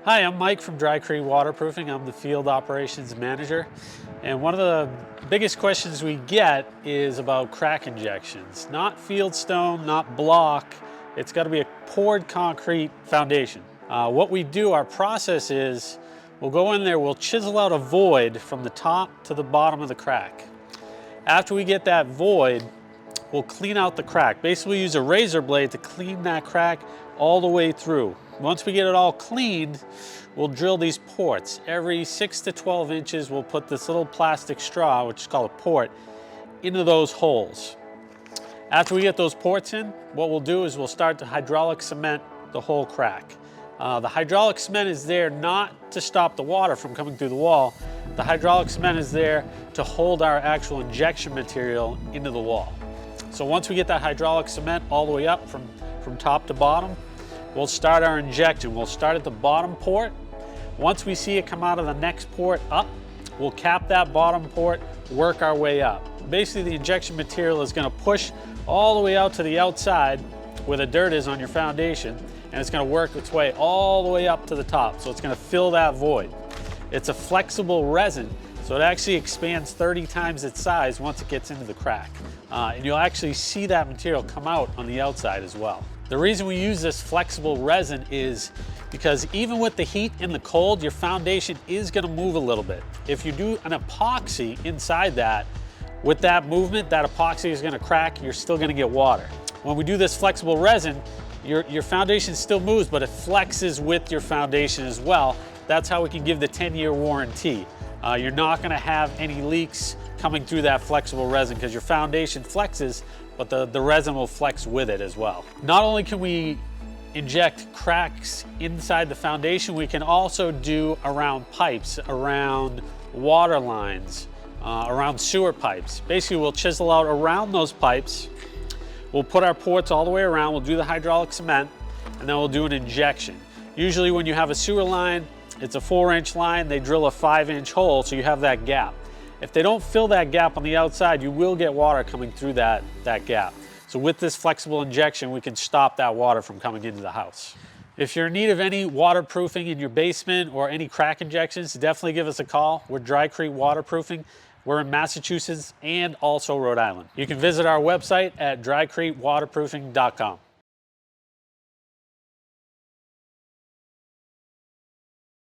Hi, I'm Mike from Drycrete Waterproofing. I'm the field operations manager. And one of the biggest questions we get is about crack injections. Not field stone, not block. It's got to be a poured concrete foundation. What we do, our process is, we'll go in there, we'll chisel out a void from the top to the bottom of the crack. After we get that void, we'll clean out the crack. Basically use a razor blade to clean that crack all the way through. Once we get it all cleaned, we'll drill these ports. Every 6 to 12 inches, we'll put this little plastic straw, which is called a port, into those holes. After we get those ports in, what we'll do is we'll start to hydraulic cement the whole crack. The hydraulic cement is there not to stop the water from coming through the wall. The hydraulic cement is there to hold our actual injection material into the wall. So once we get that hydraulic cement all the way up from top to bottom, we'll start our injection. We'll start at the bottom port. Once we see it come out of the next port up, we'll cap that bottom port, work our way up. Basically, the injection material is going to push all the way out to the outside where the dirt is on your foundation, and it's going to work its way all the way up to the top. So it's going to fill that void. It's a flexible resin, so it actually expands 30 times its size once it gets into the crack. And you'll actually see that material come out on the outside as well. The reason we use this flexible resin is because even with the heat and the cold, your foundation is going to move a little bit. If you do an epoxy inside that, with that movement, that epoxy is going to crack, you're still going to get water. When we do this flexible resin, your foundation still moves, but it flexes with your foundation as well. That's how we can give the 10-year warranty. You're not going to have any leaks coming through that flexible resin because your foundation flexes, but the resin will flex with it as well. Not only can we inject cracks inside the foundation, we can also do around pipes, around water lines, around sewer pipes. Basically, we'll chisel out around those pipes. We'll put our ports all the way around. We'll do the hydraulic cement, and then we'll do an injection. Usually when you have a sewer line, it's a 4-inch line. They drill a 5-inch hole, so you have that gap. If they don't fill that gap on the outside, you will get water coming through that gap. So with this flexible injection, we can stop that water from coming into the house. If you're in need of any waterproofing in your basement or any crack injections, definitely give us a call. We're Drycrete Waterproofing. We're in Massachusetts and also Rhode Island. You can visit our website at drycretewaterproofing.com.